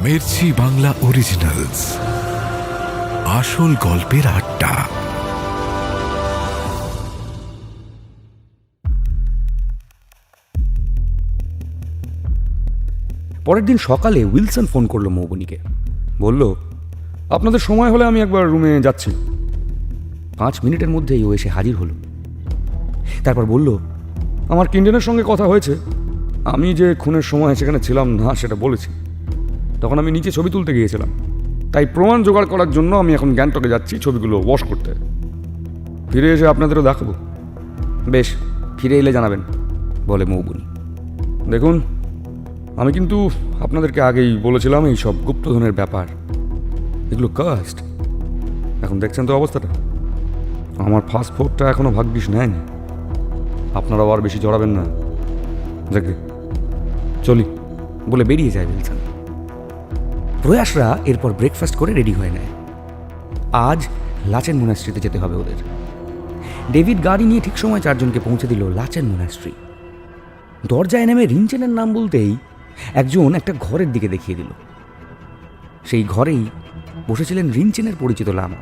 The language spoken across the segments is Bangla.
মির্চি বাংলা অরিজিনালস, আসল গল্পের আড্ডা। পরের দিন সকালে উইলসন ফোন করলো মৌবনীকে। বলল, আপনাদের সময় হলে আমি একবার রুমে যাচ্ছি। 5 মিনিটের মধ্যেই ও এসে হাজির হলো। তারপর বলল, আমার কিন্ডেনের সঙ্গে কথা হয়েছে। আমি যে খুনের সময় সেখানে ছিলাম না সেটা বলেছি। তখন আমি নিচে ছবি তুলতে গিয়েছিলাম, তাই প্রমাণ জোগাড় করার জন্য আমি এখন গ্যাংটকে যাচ্ছি ছবিগুলো ওয়াশ করতে। ফিরে এসে আপনাদেরও দেখাবো। বেশ, ফিরে এলে জানাবেন, বলে মৌবনী। দেখুন, আমি কিন্তু আপনাদেরকে আগেই বলেছিলাম এই সব গুপ্তধনের ব্যাপার, এগুলো কাস্ট। এখন দেখছেন তো অবস্থাটা। আমার পাসপোর্টটা এখনো ভাগ্যিস নেয়নি। আপনারাও আর বেশি জড়াবেন না। দেখবে, চলি, বলে বেরিয়ে যায় উইলসন। প্রয়াসরা এরপর ব্রেকফাস্ট করে রেডি হয়ে নেয়। আজ লাচেন মোনাস্ট্রিতে যেতে হবে ওদের। ডেভিড গাড়ি নিয়ে ঠিক সময় 4 জনকে পৌঁছে দিল লাচেন মোনাস্ট্রি। দরজায় নেমে রিনচেনের নাম বলতেই একজন একটা ঘরের দিকে দেখিয়ে দিল। সেই ঘরেই বসেছিলেন রিনচেনের পরিচিত লামা।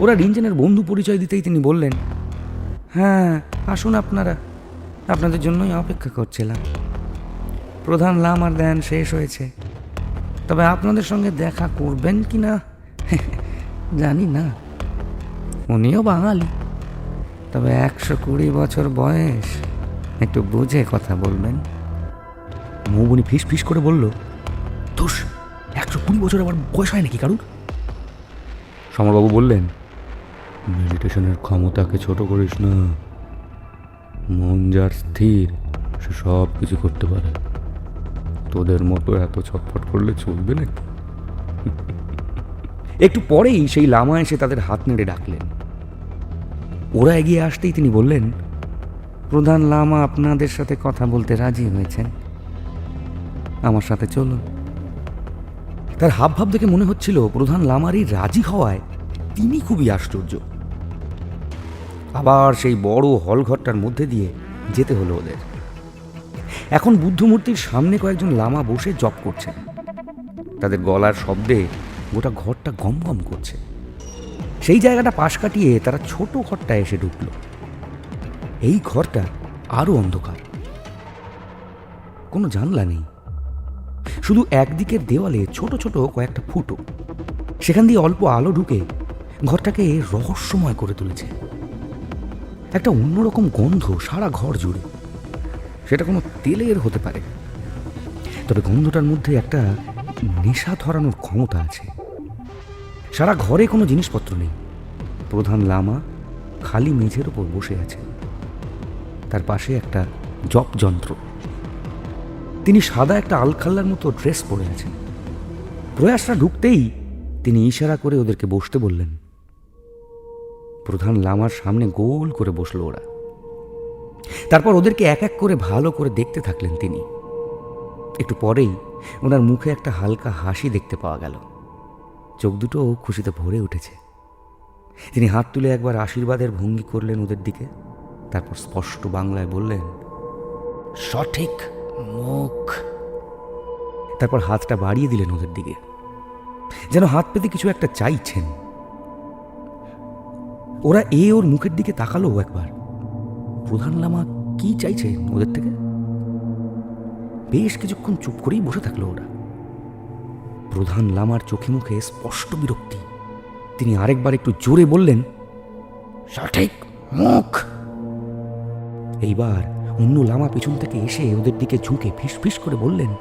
ওরা রিনচেনের বন্ধু পরিচয় দিতেই তিনি বললেন, হ্যাঁ আসুন আপনারা, আপনাদের জন্যই অপেক্ষা করছিলাম। প্রধান লামার ধ্যান শেষ হয়েছে, তবে আপনাদের সঙ্গে দেখা করবেন কি না জানি না। উনিও বাঙালি, তবে 120 বছর বয়স, একটু বুঝে কথা বলবেন। মৌবনী ফিস ফিস করে বলল, দোষ, 120 বছর আবার বয়স হয় নাকি কারুর? সমরবাবু বললেন, মেডিটেশনের ক্ষমতাকে ছোট করিস না। মন যার স্থির সে সব কিছু করতে পারে। তোদের মতো এত ছটফট করলে চলবে নাকি? একটু পরেই সেই লামা এসে তাদের হাত নেড়ে ডাকলেন। ওরা এগিয়ে আসতেই তিনি বললেন, প্রধান লামা আপনাদের সাথে কথা বলতে রাজি হয়েছেন, আমার সাথে চলুন। তার হাবভাব দেখে মনে হচ্ছিল প্রধান লামারই রাজি হওয়ায় তিনি খুবই আশ্চর্য। আবার সেই বড় হলঘরটার মধ্যে দিয়ে যেতে হলো ওদের। এখন বুদ্ধমূর্তির সামনে কয়েকজন লামা বসে জপ করছেন। তাদের গলার শব্দে গোটা ঘরটা গম গম করছে। সেই জায়গাটা পাশ কাটিয়ে তারা ছোট ঘরটায় এসে ঢুকল। এই ঘরটা আরো অন্ধকার, কোনো জানলা নেই, শুধু একদিকের দেওয়ালে ছোট ছোট কয়েকটা ফুটো। সেখান দিয়ে অল্প আলো ঢুকে ঘরটাকে রহস্যময় করে তুলেছে। একটা অন্যরকম গন্ধ সারা ঘর জুড়ে। সেটা কোনো তেলের হতে পারে, তবে গন্ধটার মধ্যে একটা নেশা ধরানোর ক্ষমতা আছে। সারা ঘরে কোনো জিনিসপত্র নেই। প্রধান লামা খালি মেঝের ওপর বসে আছে, তার পাশে একটা জপ যন্ত্র। তিনি সাদা একটা আলখাল্লার মতো ড্রেস পরে আছেন। প্রয়াসরা ঢুকতেই তিনি ইশারা করে ওদেরকে বসতে বললেন। প্রধান লামার সামনে গোল করে বসলো ওরা। তারপর ওদেরকে এক এক করে ভালো করে দেখতে থাকলেন তিনি। একটু পরেই ওনার মুখে একটা হালকা হাসি দেখতে পাওয়া গেল। চোখ দুটো খুশিতে ভরে উঠেছে। তিনি হাত তুলে একবার আশীর্বাদের ভঙ্গি করলেন ওদের দিকে, তারপর স্পষ্ট বাংলায় বললেন, সঠিক মুখ। তারপর হাতটা বাড়িয়ে দিলেন ওদের দিকে, যেন হাত পেতে কিছু একটা চাইছেন। ওরা ওর মুখের দিকে তাকালো একবার। প্রধান লামা কি চাইছে ওদের থেকে? বেশ কিছুক্ষণ চুপ করেই বসে থাকলো ওরা। প্রধান লামার চোখে মুখে স্পষ্ট বিরক্তি। তিনি আরেকবার একটু জোরে বললেন, সঠিক মুখ। এইবার অন্য লামা পেছন থেকে এসে ওদের দিকে ঝুঁকে ফিস ফিস করে বললেন,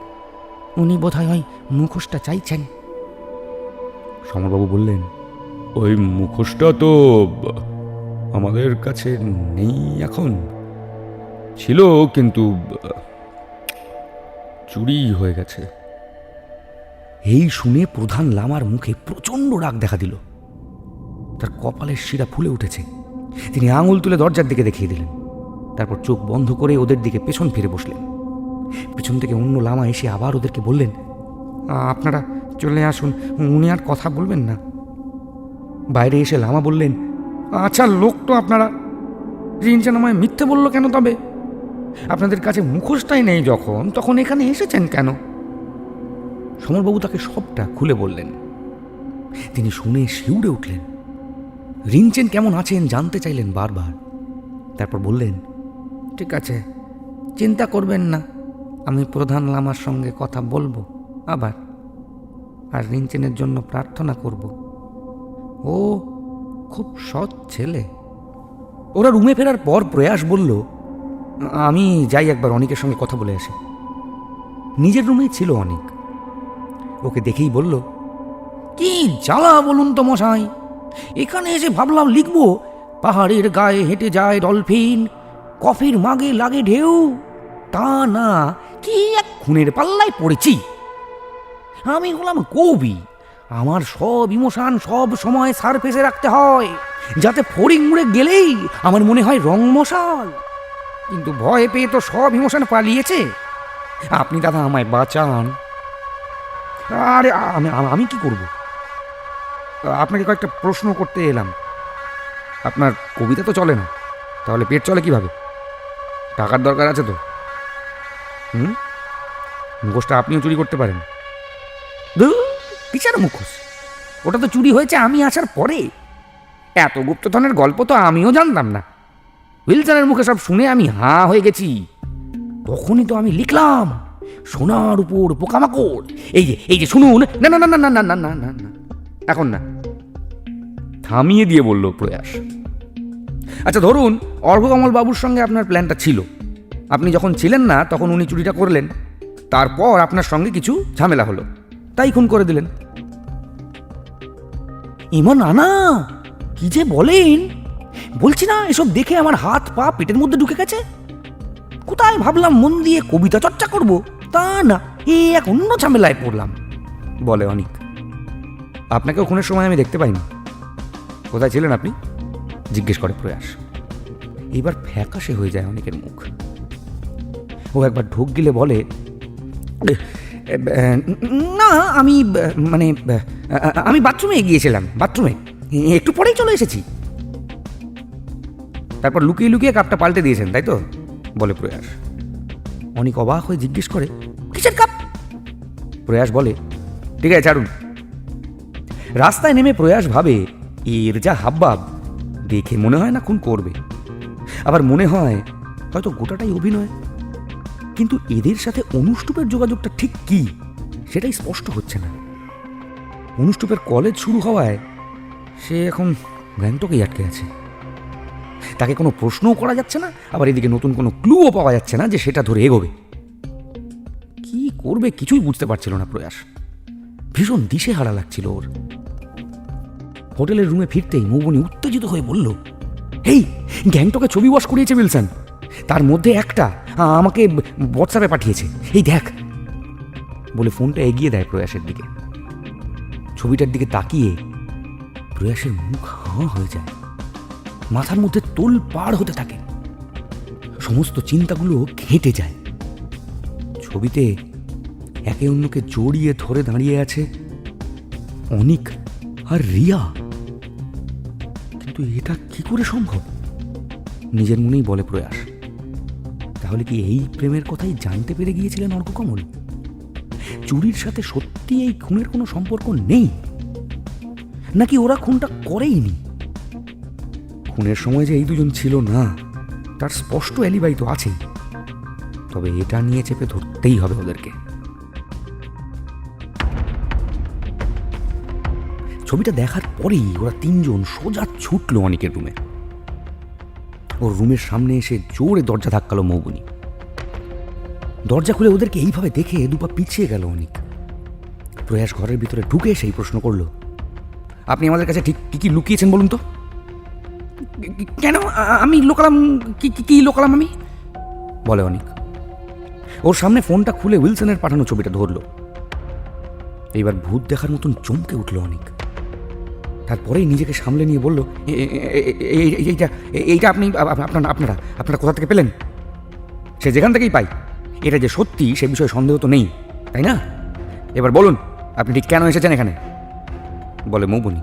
উনি বোধহয় ওই মুখোশটা চাইছেন। সমরবাবু বললেন, ওই মুখোশটা তো আমাদের কাছে নেই এখন। ছিল, কিন্তু চুরি হয়ে গেছে। এই শুনে প্রধান লামার মুখে প্রচণ্ড রাগ দেখা দিল। তার কপালের শিরা ফুলে উঠেছে। তিনি আঙুল তুলে দরজার দিকে দেখিয়ে দিলেন। তারপর চোখ বন্ধ করে ওদের দিকে পেছন ফিরে বসলেন। পেছন থেকে অন্য লামা এসে আবার ওদেরকে বললেন, আপনারা চলে আসুন, উনি আর কথা বলবেন না। বাইরে এসে লামা বললেন, আচ্ছা লোক তো আপনারা, রিনচেন আমায় মিথ্যে বলল কেন? তবে আপনাদের কাছে মুখোশটাই নেই যখন, তখন এখানে এসেছেন কেন? সমরবাবু তাকে সবটা খুলে বললেন। তিনি শুনে শিউরে উঠলেন। রিনচেন কেমন আছেন জানতে চাইলেন বারবার। তারপর বললেন, ঠিক আছে, চিন্তা করবেন না, আমি প্রধান লামার সঙ্গে কথা বলবো আবার, আর রিনচেনের জন্য প্রার্থনা করব। ও খুব সৎ ছেলে। ওরা রুমে ফেরার পর প্রয়াস বলল, আমি যাই একবার অনিকের সঙ্গে কথা বলে আসি। নিজের রুমেই ছিল অনিক। ওকে দেখেই বলল, কি জ্বালা বলুন তো মশাই, এখানে এসে ভাবলাম লিখবো পাহাড়ের গায়ে হেঁটে যায় ডলফিন, কফির মাগে লাগে ঢেউ, তা না, কি এক খুনের পাল্লায় পড়েছি। আমি হলাম কবি, আমার সব ইমোশন সব সময় সারফেসে রাখতে হয়, যাতে ফড়িং মুড়ে গেলেই আমার মনে হয় রং মশাল। কিন্তু ভয় পেয়ে তো সব ইমোশন পালিয়েছে। আপনি দাদা আমায় বাঁচান। আরে আমি কি করব? আপনাকে কয়েকটা প্রশ্ন করতে এলাম। আপনার কবিতা তো চলে না, তাহলে পেট চলে কিভাবে? টাকার দরকার আছে তো। মুখোশটা আপনিও চুরি করতে পারেন। কিসের মুখোশ? ওটা তো চুরি হয়েছে আমি আসার পরে। এত গুপ্তধনের গল্প তো আমিও জানতাম না। উইলসনের মুখে সব শুনে আমি হাঁ হয়ে গেছি। তখনই তো আমি লিখলাম, সোনার উপর পোকামাকড়। এই যে শুনুন। না না না না না না না না না, এখন না। থামিয়ে দিয়ে বলল প্রয়াস, আচ্ছা ধরুন অর্ঘকমল বাবুর সঙ্গে আপনার প্ল্যানটা ছিল। আপনি যখন ছিলেন না তখন উনি চুরিটা করলেন, তারপর আপনার সঙ্গে কিছু ঝামেলা হলো, তাই খুন করে দিলেন। ইমন না, কি যে বলেন! বলছি না, এসব দেখে আমার হাত পা পেটের মধ্যে ঢুকে গেছে। কোথায় ভাবলাম মন দিয়ে কবিতা চর্চা করব, তা না, এক অন্য ঝামেলায় পড়লাম, বলে অনিক। আপনাকেও খুনের সময় আমি দেখতে পাইনি। কোথায় ছিলেন আপনি? জিজ্ঞেস করে প্রয়াস। এবার ফ্যাকাশে হয়ে যায় অনেকের মুখ। ও একবার ঢোক গিলে বলে, না আমি আমি বাথরুমে গিয়েছিলাম, বাথরুমে একটু পরেই চলে এসেছি। তারপর লুকিয়ে লুকিয়ে কাপটা পাল্টে দিয়েছেন, তাই তো? বলে প্রয়াস। অনেক অবাক হয়ে জিজ্ঞেস করে, কিসের কাপ? প্রয়াস বলে, ঠিক আছে ছাড়ুন। রাস্তায় নেমে প্রয়াস ভাবে, এর যা হাবভাব দেখে মনে হয় না খুন করবে, আবার মনে হয় হয়তো গোটাটাই অভিনয়। কিন্তু এদের সাথে অনুষ্টুপের যোগাযোগটা ঠিক কি সেটাই স্পষ্ট হচ্ছে না। অনুষ্টুপের কলেজ শুরু হওয়ায় সে এখন গ্যাংটকেই আটকে আছে। তাকে কোনো প্রশ্নও করা যাচ্ছে না, আবার এদিকে নতুন কোনো ক্লুও পাওয়া যাচ্ছে না যে সেটা ধরে এগোবে। কি করবে কিছুই বুঝতে পারছিল না প্রয়াস। ভীষণ দিশেহারা লাগছিল ওর। হোটেলের রুমে ফিরতেই মৌবনি উত্তেজিত হয়ে বলল, এই গ্যাংটকে ছবি ওয়াশ করিয়েছে উইলসন, তার মধ্যে একটা আমাকে হোয়াটসঅ্যাপে পাঠিয়েছে, এই দেখ। বলে ফোনটা এগিয়ে দেয় প্রয়াসের দিকে। ছবিটার দিকে তাকিয়ে প্রয়াসের মুখ হাঁ হয়ে যায়। মাথার মধ্যে তোল পাড় হতে থাকে, সমস্ত চিন্তাগুলো ঘেঁটে যায়। ছবিতে একে অন্যকে জড়িয়ে ধরে দাঁড়িয়ে আছে অনিক আর রিয়া। কিন্তু এটা কি করে সম্ভব? নিজের মনেই বলে প্রয়াস, তাহলে কি এই প্রেমের কথাই জানতে পেরে গিয়েছিলেন অর্ঘকমল? চুরির সাথে সত্যি এই খুনের কোনো সম্পর্ক নেই, নাকি ওরা খুনটা করেইনি? খুনের সময় যে এই দুজন ছিল না তার স্পষ্ট অ্যালিবাই তো আছেই, তবে এটা নিয়ে চেপে ধরতেই হবে ওদেরকে। ছবিটা দেখার পরেই ওরা তিনজন সোজা ছুটল অনিকের রুমে। ওর রুমের সামনে এসে জোরে দরজা ধাক্কালো মৌবনি। দরজা খুলে ওদেরকে এইভাবে দেখে দুপা পিছিয়ে গেল অনিক। প্রয়াস ঘরের ভিতরে ঢুকে সেই প্রশ্ন করলো, আপনি আমাদের কাছে ঠিক কি কি লুকিয়েছেন বলুন তো? কেন আমি লোকালাম? কি লোকালাম আমি? বলে অনিক। ওর সামনে ফোনটা খুলে উইলসনের পাঠানো ছবিটা ধরলো। এইবার ভূত দেখার মতন চমকে উঠল অনিক। তারপরেই নিজেকে সামলে নিয়ে বলল, এইটা আপনারা কোথা থেকে পেলেন? সে যেখান থেকেই পাই, এটা যে সত্যি সে বিষয়ে সন্দেহ তো নেই, তাই না? এবার বলুন আপনি ঠিক কেন এসেছেন এখানে? বলে মৌবনি।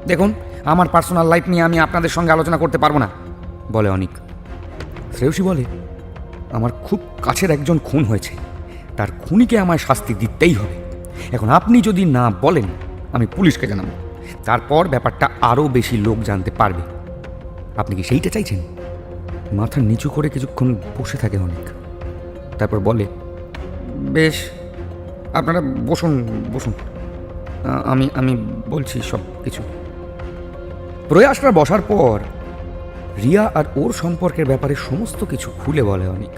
দেখুন, আমার পার্সোনাল লাইফ নিয়ে আমি আপনাদের সঙ্গে আলোচনা করতে পারবো না, বলে অনিক। শ্রেয়সী বলে, আমার খুব কাছের একজন খুন হয়েছে, তার খুনিকে আমায় শাস্তি দিতেই হবে। এখন আপনি যদি না বলেন আমি পুলিশকে জানাবো, তারপর ব্যাপারটা আরও বেশি লোক জানতে পারবে। আপনি কি সেইটা চাইছেন? মাথা নিচু করে কিছুক্ষণ বসে থাকে অনেক, তারপর বলে, বেশ, আপনারা বসুন বসুন, আমি আমি বলছি সব কিছু। প্রয়াসরা বসার পর রিয়া আর ওর সম্পর্কের ব্যাপারে সমস্ত কিছু খুলে বলে অনেক।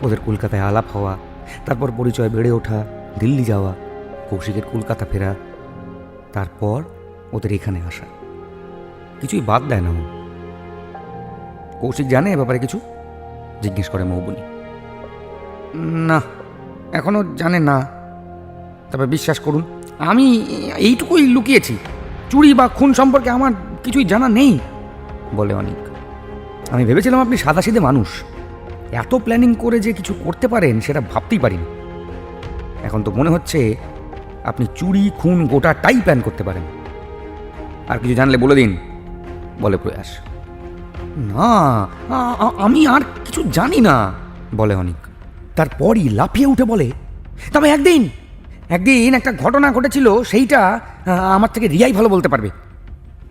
ওদের কলকাতায় আলাপ হওয়া, তারপর পরিচয় বেড়ে ওঠা, দিল্লি যাওয়া, কৌশিকের কলকাতা ফেরা, তারপর ওদের এখানে আসা। কিছুই বাদ দেয় না ও। কৌশিক জানে এ ব্যাপারে কিছু? জিজ্ঞেস করে মৌবনি। না, এখনো জানে না, তবে বিশ্বাস করুন আমি এইটুকুই লুকিয়েছি। চুরি বা খুন সম্পর্কে আমার কিছুই জানা নেই, বলে অনিক। আমি ভেবেছিলাম আপনি সাদাসিধে মানুষ, এত প্ল্যানিং করে যে কিছু করতে পারেন সেটা ভাবতেই পারিনি। এখন তো মনে হচ্ছে আপনি চুরি খুন গোটাটাই প্ল্যান করতে পারেন। আর কিছু জানলে বলে দিন, বলে প্রয়াস। না, আমি আর কিছু জানি না, বলে অনিক। তারপরই লাফিয়ে উঠে বলে, তবে একদিন একটা ঘটনা ঘটেছিল, সেইটা আমার থেকে রিয়াই ভালো বলতে পারবে।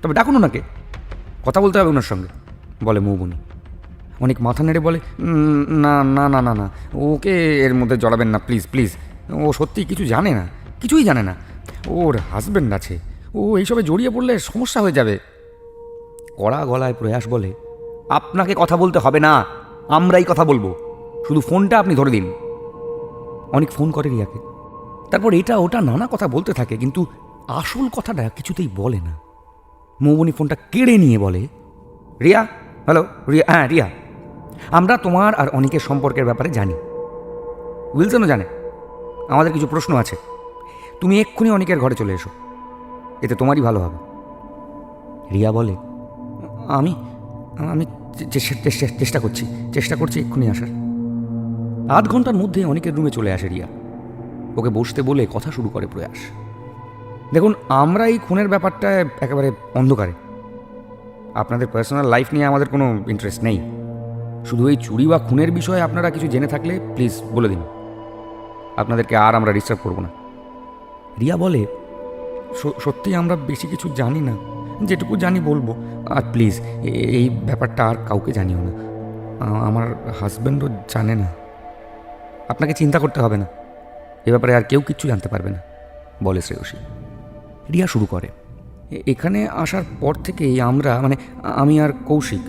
তবে ডাকুন ওনাকে, কথা বলতে হবে ওনার সঙ্গে, বলে মৌবনি। অনেক মাথা নেড়ে বলে, না না না না না, ওকে এর মধ্যে জড়াবেন না, প্লিজ প্লিজ। ও সত্যিই কিছু জানে না, কিছুই জানে না। ওর হাজব্যান্ড আছে, ও এইসবে জড়িয়ে পড়লে সমস্যা হয়ে যাবে। কড়া গলায় প্রয়াস বলে, আপনাকে কথা বলতে হবে না, আমরাই কথা বলবো, শুধু ফোনটা আপনি ধরে দিন। অনেক ফোন করে রিয়াকে, তারপর এটা ওটা নানা কথা বলতে থাকে, কিন্তু আসল কথাটা কিছুতেই বলে না। মৌবনি ফোনটা কেড়ে নিয়ে বলে, রিয়া, হ্যালো রিয়া, হ্যাঁ রিয়া, আমরা তোমার আর অনিকের সম্পর্কের ব্যাপারে জানি, উইলসনও জানে। আমাদের কিছু প্রশ্ন আছে, তুমি এক্ষুনি অনিকের ঘরে চলে এসো, এতে তোমারই ভালো হবে। রিয়া বলে, আমি আমি চেষ্টা করছি এক্ষুনি আসার। আধ ঘন্টার মধ্যে অনিকের রুমে চলে আসে রিয়া। ওকে বসতে বলে কথা শুরু করে প্রয়াস। দেখুন, আমরা এই খুনের ব্যাপারটা একেবারে অন্ধকারে, আপনাদের পার্সোনাল লাইফ নিয়ে আমাদের কোনো ইন্টারেস্ট নেই। শুধু এই চুরি বা খুনের বিষয়ে আপনারা কিছু জেনে থাকলে প্লিজ বলে দিন, আপনাদেরকে আর আমরা ডিস্টার্ব করব না। রিয়া বলে, সত্যি আমরা বেশি কিছু জানি না, যেটুকু জানি বলবো, আর প্লিজ এই ব্যাপারটা আর কাউকে জানিও না। আমার হাজব্যান্ডও জানে না। আপনাকে চিন্তা করতে হবে না, এ ব্যাপারে আর কেউ কিচ্ছু জানতে পারবে না, বলে শ্রেয়সী। রিয়া শুরু করে, এখানে আসার পর থেকেই আমরা, মানে আমি আর কৌশিক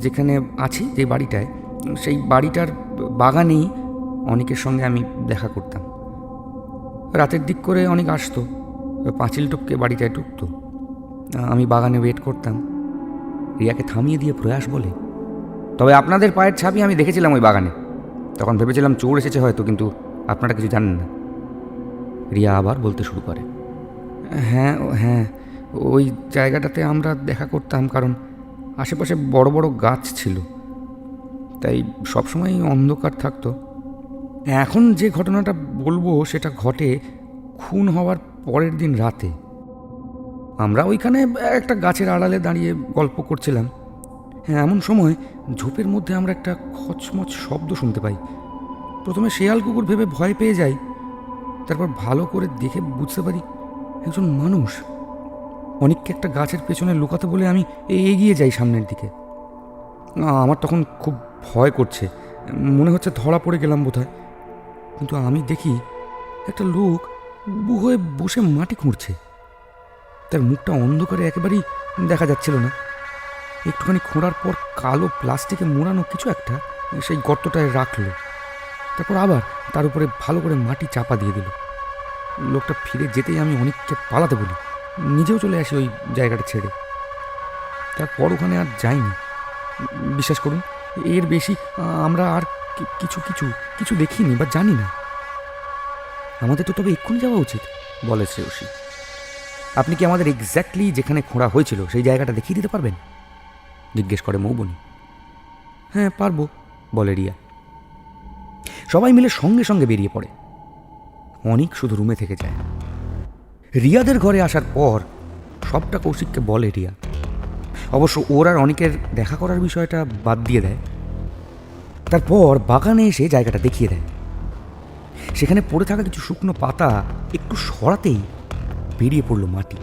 যেখানে আছি, যে বাড়িটায়, সেই বাড়িটার বাগানেই অনেকের সঙ্গে আমি দেখা করতাম। রাতের দিক করে অনেক আসতো, পাঁচিল টপকে বাড়িটায় ঢুকতো, আমি বাগানে ওয়েট করতাম। রিয়াকে থামিয়ে দিয়ে প্রয়াস বলে, তবে আপনাদের পায়ের ছাপই আমি দেখেছিলাম ওই বাগানে, তখন ভেবেছিলাম চোর এসেছে হয়তো, কিন্তু আপনারা কিছু জানেন না। রিয়া আবার বলতে শুরু করে, হ্যাঁ হ্যাঁ, ওই জায়গাটাতে আমরা দেখা করতাম, কারণ আশেপাশে বড় বড় গাছ ছিল, তাই সবসময় অন্ধকার থাকতো। এখন যে ঘটনাটা বলবো সেটা ঘটে খুন হওয়ার পরের দিন রাতে। আমরা ওইখানে একটা গাছের আড়ালে দাঁড়িয়ে গল্প করছিলাম। হ্যাঁ, এমন সময় ঝোপের মধ্যে আমরা একটা খচমচ শব্দ শুনতে পাই। প্রথমে শেয়াল কুকুর ভেবে ভয় পেয়ে যাই, তারপর ভালো করে দেখে বুঝতে পারি একজন মানুষ। অনেককে একটা গাছের পেছনে লুকাতে বলে আমি এগিয়ে যাই সামনের দিকে। আমার তখন খুব ভয় করছে, মনে হচ্ছে ধরা পড়ে গেলাম বোধহয়। কিন্তু আমি দেখি একটা লোক উবু হয়ে বসে মাটি খুঁড়ছে। তার মুখটা অন্ধকারে একেবারেই দেখা যাচ্ছিল না। একটুখানি খোঁড়ার পর কালো প্লাস্টিকে মোড়ানো কিছু একটা সেই গর্তটায় রাখলো, তারপর আবার তার উপরে ভালো করে মাটি চাপা দিয়ে দিল। লোকটা ফিরে যেতেই আমি অনেককে পালাতে বলি, নিজেও চলে আসি ওই জায়গাটা ছেড়ে। তারপর ওখানে আর যাইনি। বিশ্বাস করুন, এর বেশি আমরা আর কিছু দেখিনি বা জানি না। আমাদের তো তবে এক্ষুনি যাওয়া উচিত, বলে শ্রেয়সী। আপনি কি আমাদের এক্স্যাক্টলি যেখানে খোঁড়া হয়েছিল সেই জায়গাটা দেখিয়ে দিতে পারবেন, জিজ্ঞেস করে মৌবনি। হ্যাঁ পারবো, বলে রিয়া। সবাই মিলে সঙ্গে সঙ্গে বেরিয়ে পড়ে। অনিক শুধু রুমে থেকে যায়। রিয়াদের ঘরে আসার পর সবটা কৌশিককে বলে রিয়া। অবশ্য ওর আর অনিকের দেখা করার বিষয়টা বাদ দিয়ে দেয়। তারপর বাগানে এসে জায়গাটা দেখিয়ে দেয়। সেখানে পড়ে থাকা কিছু শুকনো পাতা একটু সরাতেই বেরিয়ে পড়ল মাটি।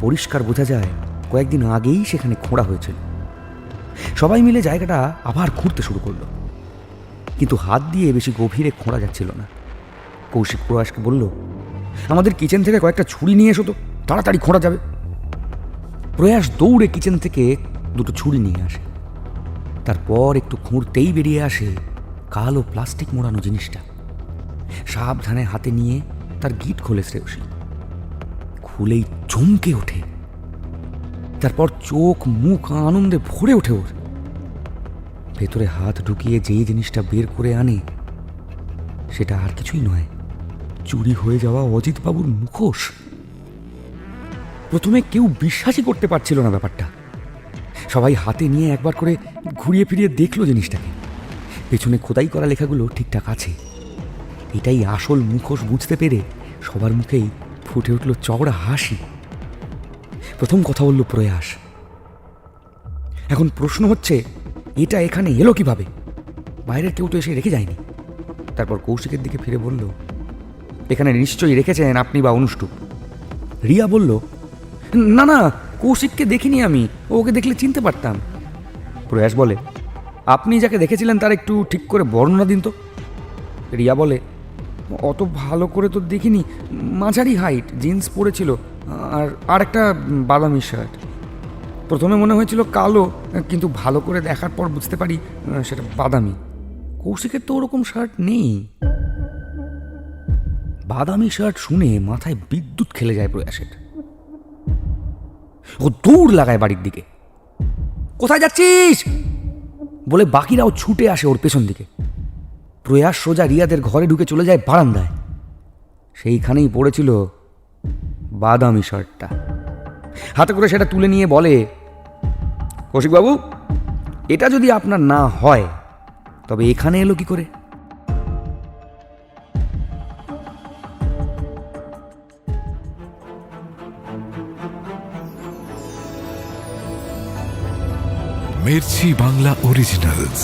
পরিষ্কার বোঝা যায় কয়েকদিন আগেই সেখানে খোঁড়া হয়েছিল। সবাই মিলে জায়গাটা আবার খুঁড়তে শুরু করলো, কিন্তু হাত দিয়ে বেশি গভীরে খোঁড়া যাচ্ছিল না। কৌশিক প্রয়াসকে বলল, আমাদের কিচেন থেকে কয়েকটা ছুরি নিয়ে এসো তো, তাড়াতাড়ি খোঁড়া যাবে। প্রয়াস দৌড়ে কিচেন থেকে দুটো ছুরি নিয়ে আসে। তারপর একটু খুঁড়তেই বেরিয়ে আসে কালো প্লাস্টিক মোড়ানো জিনিসটা। সাবধানে হাতে নিয়ে তার গিট খোলে শ্রেয়সী। খুলেই চমকে ওঠে। তারপর চোখ মুখ আনন্দে ভরে ওঠে ওর। ভেতরে হাত ঢুকিয়ে যেই জিনিসটা বের করে আনে সেটা আর কিছুই নয়, চুরি হয়ে যাওয়া অজিতবাবুর মুখোশ। প্রথমে কেউ বিশ্বাসই করতে পারছিল না ব্যাপারটা। সবাই হাতে নিয়ে একবার করে ঘুরিয়ে ফিরিয়ে দেখলো জিনিসটাকে। পেছনে খোদাই করা লেখাগুলো ঠিকঠাক আছে। এটাই আসল মুখোশ বুঝতে পেরে সবার মুখেই ফুটে উঠল চওড়া হাসি। প্রথম কথা বলল প্রয়াস, এখন প্রশ্ন হচ্ছে এটা এখানে এলো কিভাবে? বাইরের কেউ তো এসে রেখে যায়নি। তারপর কৌশিকের দিকে ফিরে বলল, এখানে নিশ্চয়ই রেখেছেন আপনি বা অনুষ্টুপ। রিয়া বলল, না না, কৌশিককে দেখিনি আমি, ওকে দেখলে চিনতে পারতাম। প্রয়াস বলে, আপনি যাকে দেখেছিলেন তার একটু ঠিক করে বর্ণনা দিন তো। রিয়া বলে, অত ভালো করে তো দেখিনি, মাঝারি হাইট, জিন্স পরেছিল আর একটা বাদামি শার্ট। প্রথমে মনে হয়েছিল কালো, কিন্তু ভালো করে দেখার পর বুঝতে পারি সেটা বাদামি। কৌশিকের তো ওরকম শার্ট নেই। বাদামি শার্ট শুনে মাথায় বিদ্যুৎ খেলে যায় প্রয়াসের। ও দৌড় লাগায় বাড়ির দিকে। কোথায় যাচ্ছিস বলে বাকিরাও ছুটে আসে ওর পেছন দিকে। প্রয়াস সোজা রিয়াদের ঘরে ঢুকে চলে যায় বারান্দায়। সেইখানেই পড়েছিল বাদামি শার্টটা। হাতে করে সেটা তুলে নিয়ে বলে, কৌশিকবাবু, এটা যদি আপনার না হয় তবে এখানে এলো কি করে? মির্চি বাংলা অরিজিনালস,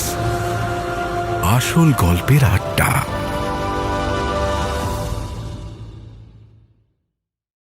আসল গল্পের আড্ডা।